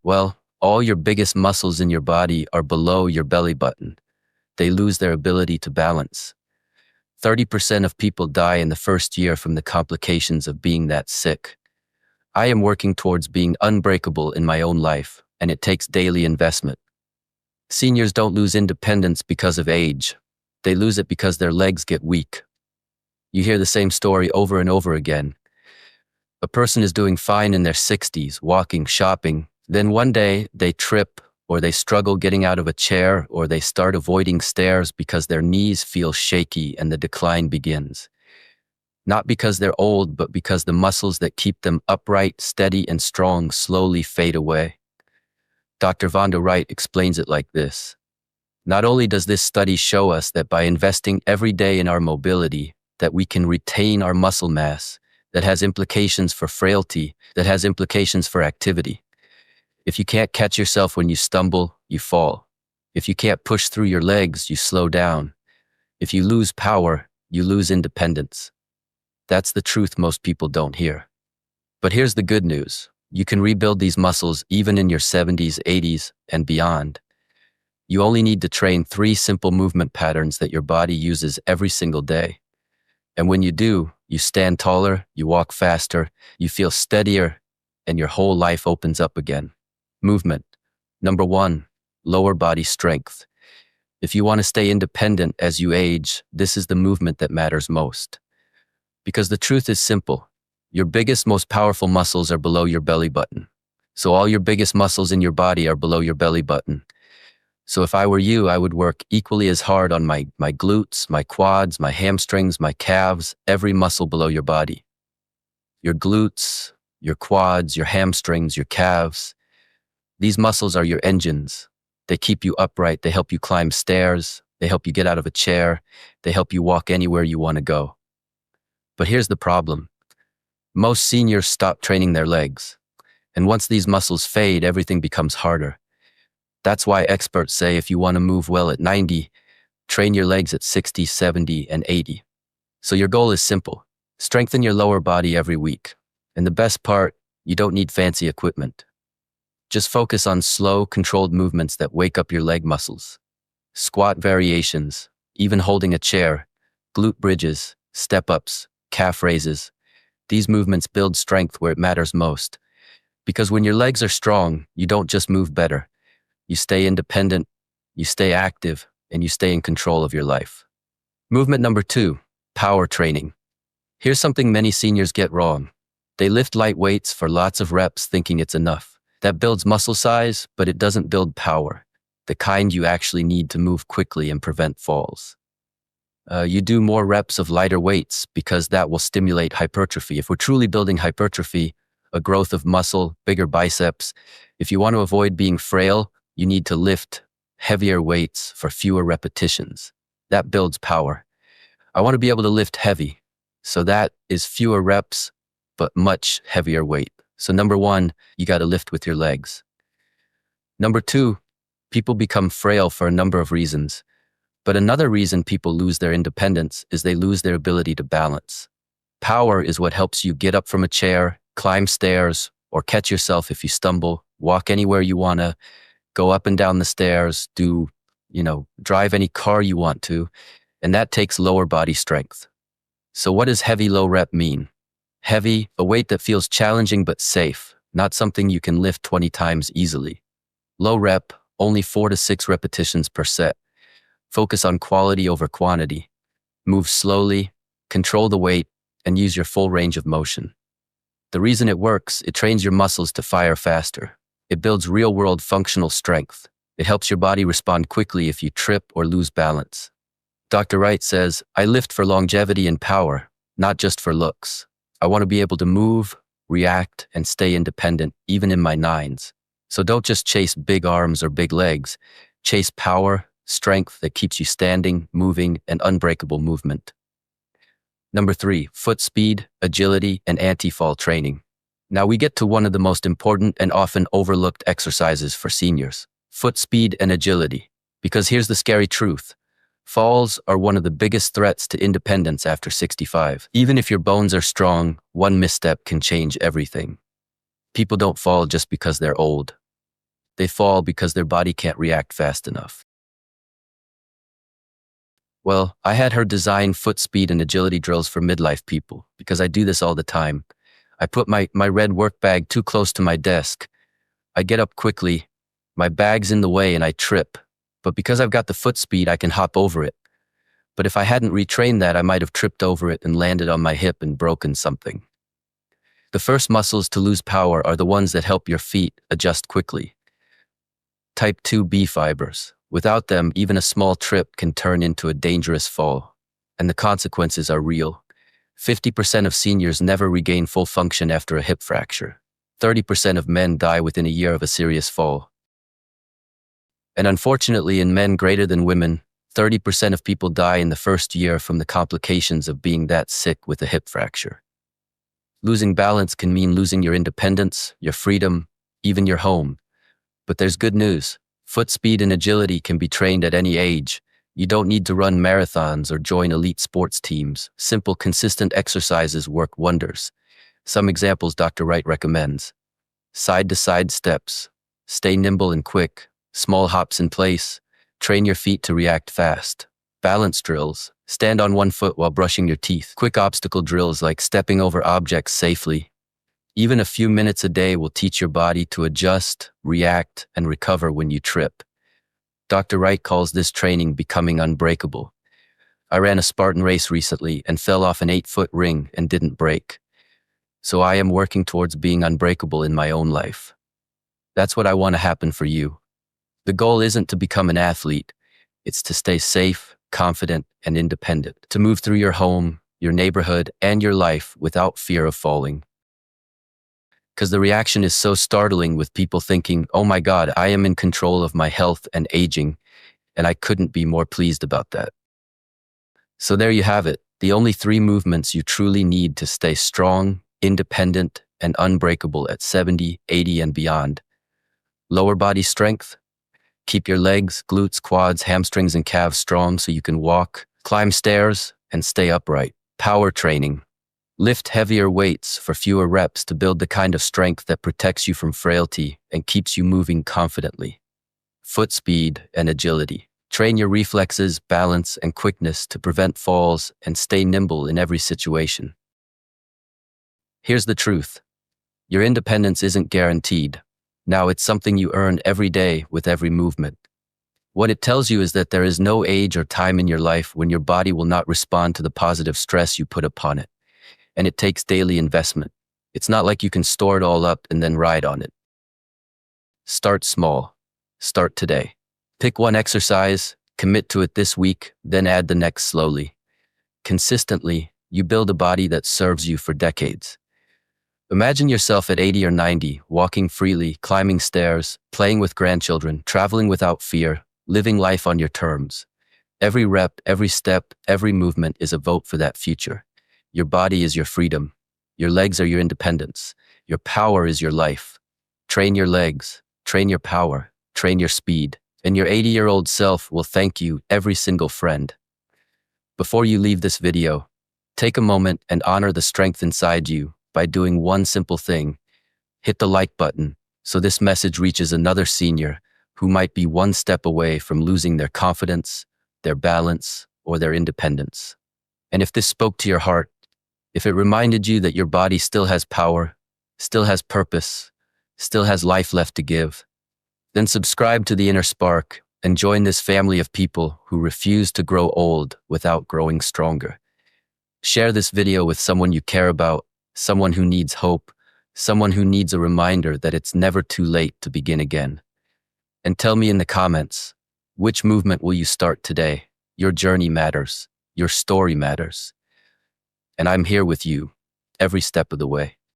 Well, all your biggest muscles in your body are below your belly button. They lose their ability to balance. 30% of people die in the first year from the complications of being that sick. I am working towards being unbreakable in my own life, and it takes daily investment. Seniors don't lose independence because of age. They lose it because their legs get weak. You hear the same story over and over again. A person is doing fine in their 60s, walking, shopping. Then one day they trip, or they struggle getting out of a chair, or they start avoiding stairs because their knees feel shaky and the decline begins. Not because they're old, but because the muscles that keep them upright, steady, and strong slowly fade away. Dr. Vonda Wright explains it like this. Not only does this study show us that by investing every day in our mobility, that we can retain our muscle mass, that has implications for frailty, that has implications for activity. If you can't catch yourself when you stumble, you fall. If you can't push through your legs, you slow down. If you lose power, you lose independence. That's the truth most people don't hear. But here's the good news. You can rebuild these muscles even in your 70s, 80s, and beyond. You only need to train 3 simple movement patterns that your body uses every single day. And when you do, you stand taller, you walk faster, you feel steadier, and your whole life opens up again. Movement. Number 1, lower body strength. If you want to stay independent as you age, this is the movement that matters most. Because the truth is simple. Your biggest, most powerful muscles are below your belly button. So all your biggest muscles in your body are below your belly button. So if I were you, I would work equally as hard on my glutes, my quads, my hamstrings, my calves, every muscle below your body. Your glutes, your quads, your hamstrings, your calves. These muscles are your engines. They keep you upright. They help you climb stairs. They help you get out of a chair. They help you walk anywhere you want to go. But here's the problem. Most seniors stop training their legs. And once these muscles fade, everything becomes harder. That's why experts say if you want to move well at 90, train your legs at 60, 70, and 80. So your goal is simple. Strengthen your lower body every week. And the best part, you don't need fancy equipment. Just focus on slow, controlled movements that wake up your leg muscles. Squat variations, even holding a chair, glute bridges, step-ups, calf raises. These movements build strength where it matters most. Because when your legs are strong, you don't just move better. You stay independent, you stay active, and you stay in control of your life. Movement number 2, power training. Here's something many seniors get wrong. They lift light weights for lots of reps thinking it's enough. That builds muscle size, but it doesn't build power, the kind you actually need to move quickly and prevent falls. You do more reps of lighter weights because that will stimulate hypertrophy. If we're truly building hypertrophy, a growth of muscle, bigger biceps, if you want to avoid being frail, you need to lift heavier weights for fewer repetitions. That builds power. I want to be able to lift heavy. So that is fewer reps, but much heavier weight. So number 1, you got to lift with your legs. Number 2, people become frail for a number of reasons. But another reason people lose their independence is they lose their ability to balance. Power is what helps you get up from a chair, climb stairs, or catch yourself if you stumble, walk anywhere you want to, go up and down the stairs, drive any car you want to, and that takes lower body strength. So what does heavy low rep mean? Heavy, a weight that feels challenging but safe, not something you can lift 20 times easily. Low rep, only 4 to 6 repetitions per set. Focus on quality over quantity. Move slowly, control the weight, and use your full range of motion. The reason it works, it trains your muscles to fire faster. It builds real-world functional strength. It helps your body respond quickly if you trip or lose balance. Dr. Wright says, I lift for longevity and power, not just for looks. I want to be able to move, react, and stay independent, even in my 9s. So don't just chase big arms or big legs. Chase power, strength that keeps you standing, moving, and unbreakable movement. Number 3, foot speed, agility, and anti-fall training. Now we get to one of the most important and often overlooked exercises for seniors, foot speed and agility. Because here's the scary truth. Falls are one of the biggest threats to independence after 65. Even if your bones are strong, one misstep can change everything. People don't fall just because they're old. They fall because their body can't react fast enough. Well, I had her design foot speed and agility drills for midlife people because I do this all the time. I put my red work bag too close to my desk. I get up quickly, my bag's in the way and I trip. But because I've got the foot speed, I can hop over it. But if I hadn't retrained that, I might have tripped over it and landed on my hip and broken something. The first muscles to lose power are the ones that help your feet adjust quickly. Type 2B fibers. Without them, even a small trip can turn into a dangerous fall, and the consequences are real. 50% of seniors never regain full function after a hip fracture. 30% of men die within a year of a serious fall. And unfortunately, in men greater than women, 30% of people die in the first year from the complications of being that sick with a hip fracture. Losing balance can mean losing your independence, your freedom, even your home. But there's good news. Foot speed and agility can be trained at any age. You don't need to run marathons or join elite sports teams. Simple, consistent exercises work wonders. Some examples Dr. Wright recommends. Side-to-side steps. Stay nimble and quick. Small hops in place. Train your feet to react fast. Balance drills. Stand on one foot while brushing your teeth. Quick obstacle drills like stepping over objects safely. Even a few minutes a day will teach your body to adjust, react, and recover when you trip. Dr. Wright calls this training becoming unbreakable. I ran a Spartan race recently and fell off an 8-foot ring and didn't break. So I am working towards being unbreakable in my own life. That's what I want to happen for you. The goal isn't to become an athlete. It's to stay safe, confident, and independent. To move through your home, your neighborhood, and your life without fear of falling. Because the reaction is so startling with people thinking, oh my God, I am in control of my health and aging, and I couldn't be more pleased about that. So there you have it, the only 3 movements you truly need to stay strong, independent, and unbreakable at 70, 80, and beyond. Lower body strength. Keep your legs, glutes, quads, hamstrings, and calves strong so you can walk, climb stairs, and stay upright. Power training. Lift heavier weights for fewer reps to build the kind of strength that protects you from frailty and keeps you moving confidently. Foot speed and agility. Train your reflexes, balance, and quickness to prevent falls and stay nimble in every situation. Here's the truth. Your independence isn't guaranteed. Now it's something you earn every day with every movement. What it tells you is that there is no age or time in your life when your body will not respond to the positive stress you put upon it. And it takes daily investment. It's not like you can store it all up and then ride on it. Start small. Start today. Pick one exercise, commit to it this week, then add the next slowly. Consistently, you build a body that serves you for decades. Imagine yourself at 80 or 90, walking freely, climbing stairs, playing with grandchildren, traveling without fear, living life on your terms. Every rep, every step, every movement is a vote for that future. Your body is your freedom. Your legs are your independence. Your power is your life. Train your legs, train your power, train your speed, and your 80-year-old self will thank you, every single friend. Before you leave this video, take a moment and honor the strength inside you by doing one simple thing. Hit the like button so this message reaches another senior who might be one step away from losing their confidence, their balance, or their independence. And if this spoke to your heart, if it reminded you that your body still has power, still has purpose, still has life left to give, then subscribe to The Inner Spark and join this family of people who refuse to grow old without growing stronger. Share this video with someone you care about, someone who needs hope, someone who needs a reminder that it's never too late to begin again. And tell me in the comments, which movement will you start today? Your journey matters. Your story matters. And I'm here with you every step of the way.